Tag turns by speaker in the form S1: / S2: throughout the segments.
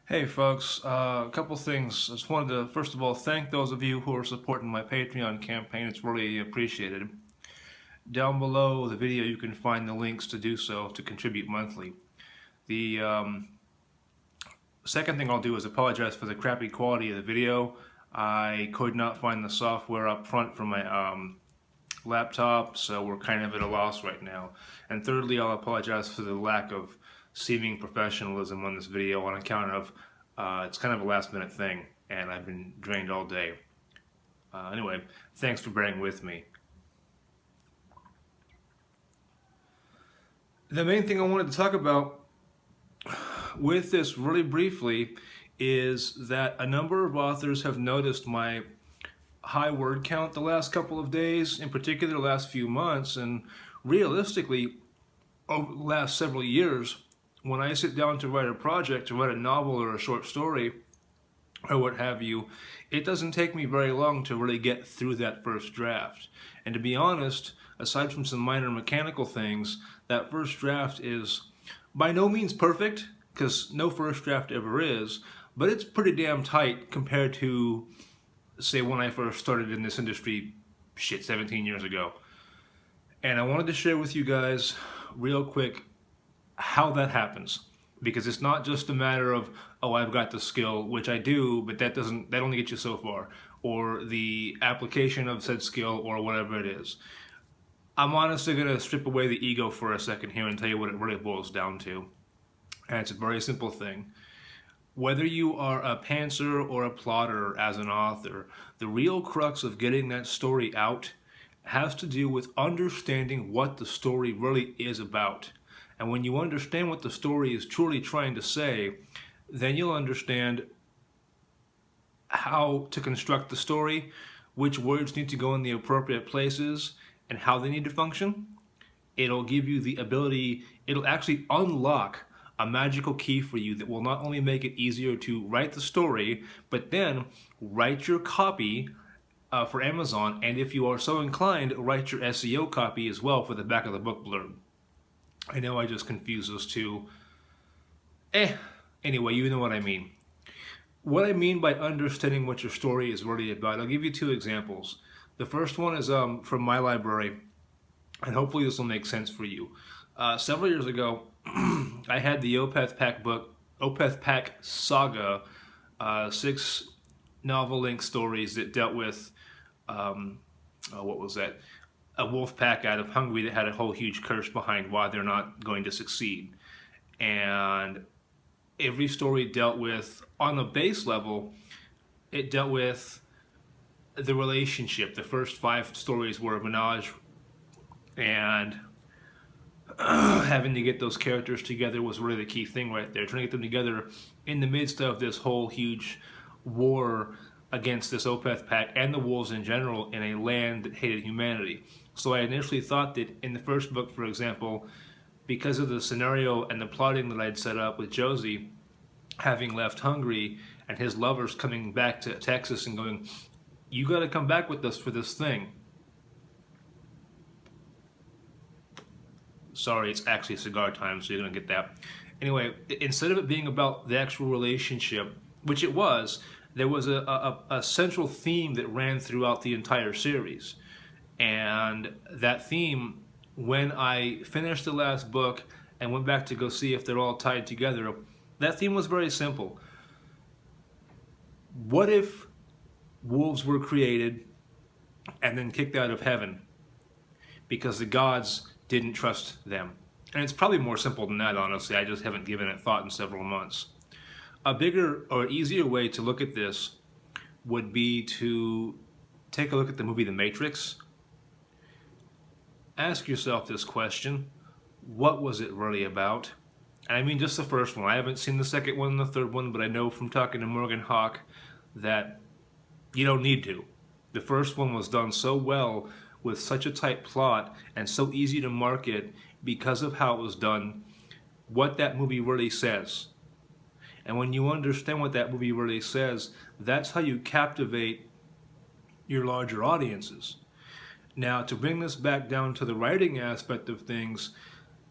S1: Hey folks, a couple things. I just wanted to first of all thank those of you who are supporting my Patreon campaign. It's really appreciated. Down below the video you can find the links to do so to contribute monthly. The second thing I'll do is apologize for the crappy quality of the video. I could not find the software up front for my laptop, so we're kind of at a loss right now. And thirdly, I'll apologize for the lack of seeming professionalism on this video on account of it's kind of a last minute thing and I've been drained all day. Anyway, thanks for bearing with me. The main thing I wanted to talk about with this really briefly is that a number of authors have noticed my high word count the last couple of days, in particular the last few months, and realistically over the last several years, when I sit down to write a project, to write a novel or a short story or what have you, it doesn't take me very long to really get through that first draft. And to be honest, aside from some minor mechanical things, that first draft is by no means perfect, because no first draft ever is, but it's pretty damn tight compared to, say, when I first started in this industry, 17 years ago. And I wanted to share with you guys real quick how that happens, because it's not just a matter of, oh, I've got the skill, which I do, but that only gets you so far, or the application of said skill, or whatever it is. I'm honestly going to strip away the ego for a second here and tell you what it really boils down to. And it's a very simple thing. Whether you are a pantser or a plotter as an author, the real crux of getting that story out has to do with understanding what the story really is about. And when you understand what the story is truly trying to say, then you'll understand how to construct the story, which words need to go in the appropriate places, and how they need to function. It'll give you the ability, it'll actually unlock a magical key for you that will not only make it easier to write the story, but then write your copy for Amazon, and if you are so inclined, write your SEO copy as well for the back of the book blurb. I know I just confused those two. Anyway, you know what I mean. What I mean by understanding what your story is really about, I'll give you two examples. The first one is from my library, and hopefully this will make sense for you. Several years ago, I had the Opeth Pack book, Opeth Pack Saga, 6 novel-length stories that dealt with, what was that? A wolf pack out of Hungary that had a whole huge curse behind why they're not going to succeed. And every story dealt with, on a base level, it dealt with the relationship. The first 5 stories were a menage, and having to get those characters together was really the key thing right there. Trying to get them together in the midst of this whole huge war against this Opeth pack and the wolves in general in a land that hated humanity. So I initially thought that in the first book, for example, because of the scenario and the plotting that I'd set up with Josie having left Hungary and his lovers coming back to Texas and going, you got to come back with us for this thing. Sorry, it's actually cigar time, so you're going to get that. Anyway, instead of it being about the actual relationship, which it was, there was a central theme that ran throughout the entire series. And that theme, when I finished the last book and went back to go see if they're all tied together, that theme was very simple. What if wolves were created and then kicked out of heaven because the gods didn't trust them? And it's probably more simple than that, honestly. I just haven't given it thought in several months. A bigger or easier way to look at this would be to take a look at the movie The Matrix. Ask yourself this question: what was it really about? And I mean just the first one. I haven't seen the second one and the third one, but I know from talking to Morgan Hawk that you don't need to. The first one was done so well with such a tight plot and so easy to market because of how it was done, what that movie really says. And when you understand what that movie really says, that's how you captivate your larger audiences. Now, to bring this back down to the writing aspect of things,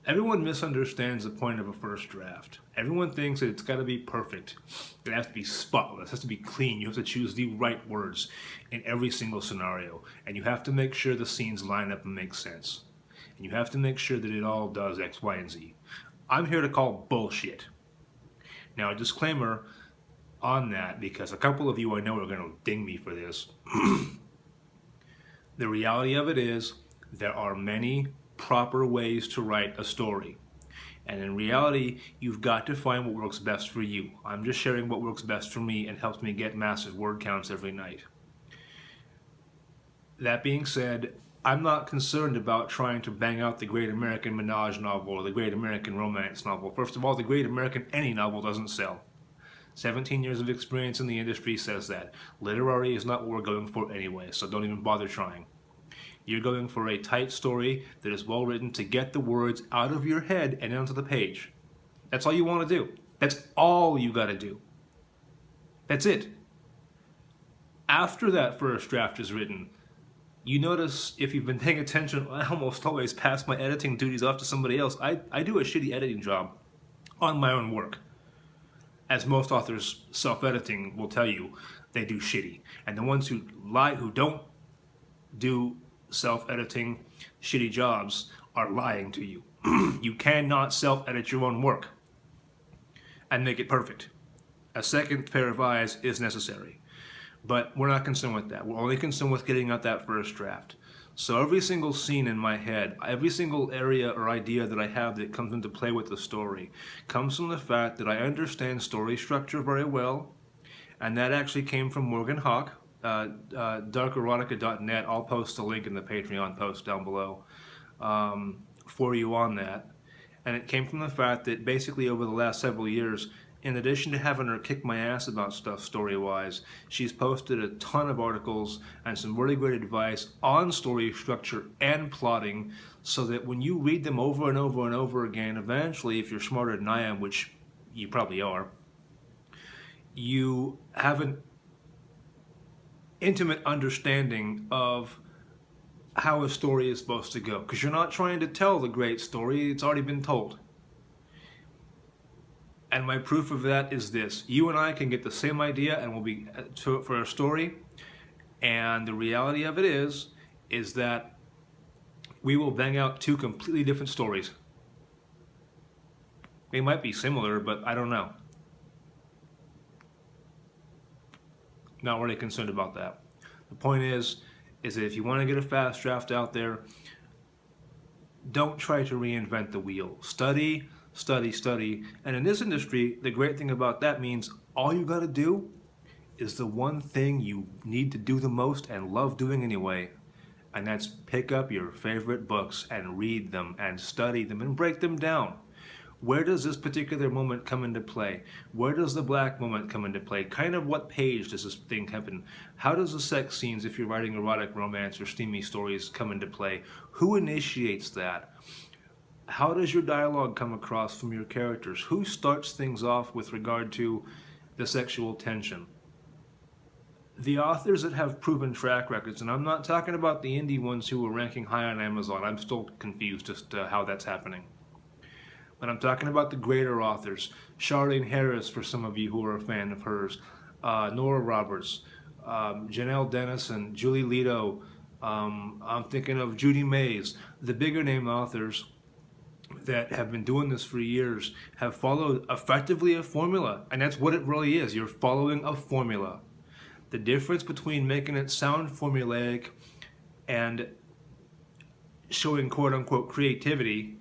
S1: everyone misunderstands the point of a first draft. Everyone thinks that it's got to be perfect. It has to be spotless. It has to be clean. You have to choose the right words in every single scenario. And you have to make sure the scenes line up and make sense. And you have to make sure that it all does X, Y, and Z. I'm here to call bullshit. Now, a disclaimer on that, because a couple of you I know are going to ding me for this. The reality of it is there are many proper ways to write a story. And in reality, you've got to find what works best for you. I'm just sharing what works best for me and helps me get massive word counts every night. That being said, I'm not concerned about trying to bang out the Great American Menage novel or the Great American Romance novel. First of all, the Great American any novel doesn't sell. 17 years of experience in the industry says that. Literary is not what we're going for anyway, so don't even bother trying. You're going for a tight story that is well written to get the words out of your head and onto the page. That's all you want to do. That's all you got to do. That's it. After that first draft is written, you notice, if you've been paying attention, I almost always pass my editing duties off to somebody else. I do a shitty editing job on my own work. As most authors self-editing will tell you, they do shitty. And the ones who lie, who don't do self-editing shitty jobs, are lying to you. You cannot self-edit your own work and make it perfect. A second pair of eyes is necessary. But we're not concerned with that. We're only concerned with getting out that first draft. So every single scene in my head, every single area or idea that I have that comes into play with the story, comes from the fact that I understand story structure very well, and that actually came from Morgan Hawk, darkerotica.net. I'll post a link in the Patreon post down below for you on that. And it came from the fact that basically over the last several years, in addition to having her kick my ass about stuff story-wise, she's posted a ton of articles and some really great advice on story structure and plotting, so that when you read them over and over and over again, eventually, if you're smarter than I am, which you probably are, you have an intimate understanding of how a story is supposed to go. Because you're not trying to tell the great story, it's already been told. And my proof of that is this. You and I can get the same idea and we'll be for a story. And the reality of it is that we will bang out two completely different stories. They might be similar, but I don't know. Not really concerned about that. The point is that if you want to get a fast draft out there, don't try to reinvent the wheel. Study, study, study. And in this industry, the great thing about that means all you got to do is the one thing you need to do the most and love doing anyway. And that's pick up your favorite books and read them and study them and break them down. Where does this particular moment come into play? Where does the black moment come into play? Kind of what page does this thing happen? How does the sex scenes, if you're writing erotic romance or steamy stories, come into play? Who initiates that? How does your dialogue come across from your characters? Who starts things off with regard to the sexual tension? The authors that have proven track records, and I'm not talking about the indie ones who are ranking high on Amazon. I'm still confused as to how that's happening. But I'm talking about the greater authors. Charlene Harris, for some of you who are a fan of hers. Nora Roberts. Janelle Dennison. Julie Leto. I'm thinking of Judy Mays. The bigger name authors that have been doing this for years have followed effectively a formula, and that's what it really is. You're following a formula. The difference between making it sound formulaic and showing quote-unquote creativity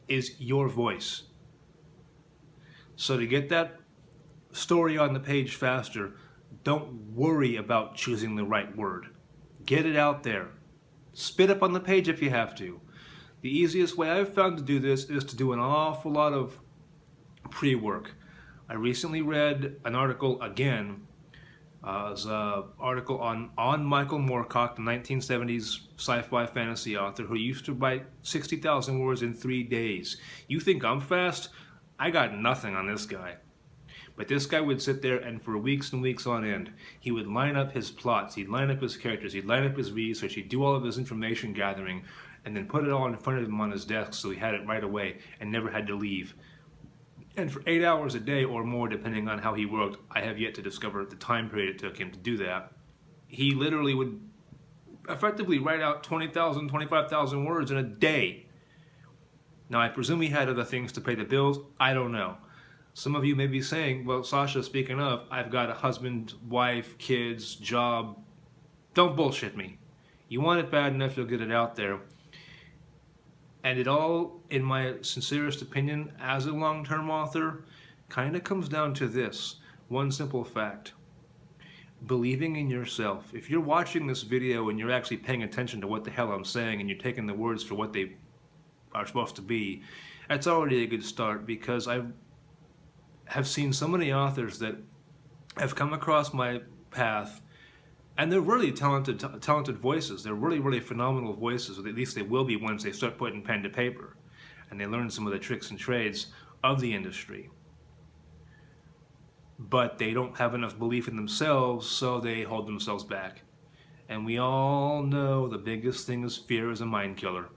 S1: is your voice. So to get that story on the page faster, don't worry about choosing the right word. Get it out there. Spit up on the page if you have to. The easiest way I've found to do this is to do an awful lot of pre-work. I recently read an article again. It was an article on Michael Moorcock, the 1970s sci-fi fantasy author who used to write 60,000 words in 3 days. You think I'm fast? I got nothing on this guy. But this guy would sit there and for weeks and weeks on end, he would line up his plots, he'd line up his characters, he'd line up his research, he'd do all of his information gathering, and then put it all in front of him on his desk so he had it right away and never had to leave And for 8 hours a day or more, depending on how he worked, I have yet to discover the time period it took him to do that. He literally would effectively write out 20,000, 25,000 words in a day. Now, I presume he had other things to pay the bills. I don't know. Some of you may be saying, well, Sasha, speaking of, I've got a husband, wife, kids, job. Don't bullshit me. You want it bad enough, you'll get it out there. And it all, in my sincerest opinion, as a long-term author, kind of comes down to this one simple fact. Believing in yourself. If you're watching this video and you're actually paying attention to what the hell I'm saying and you're taking the words for what they are supposed to be, that's already a good start, because I have seen so many authors that have come across my path, and they're really talented voices. They're really phenomenal voices, or at least they will be once they start putting pen to paper and they learn some of the tricks and trades of the industry. But they don't have enough belief in themselves, so they hold themselves back. And we all know the biggest thing is fear is a mind killer.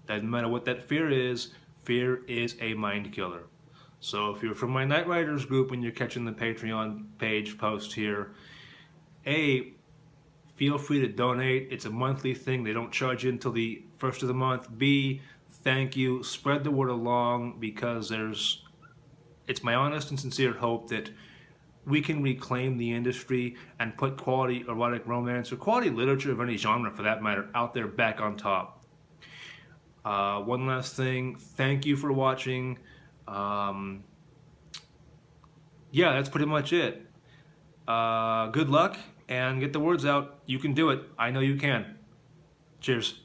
S1: Doesn't matter what that fear is a mind killer. So if you're from my Night Riders group and you're catching the Patreon page post here, A, feel free to donate. It's a monthly thing. They don't charge you until the first of the month. B, thank you. Spread the word along, because it's my honest and sincere hope that we can reclaim the industry and put quality erotic romance, or quality literature of any genre for that matter, out there back on top. One last thing. Thank you for watching. Yeah, that's pretty much it. Good luck, and get the words out. You can do it. I know you can. Cheers.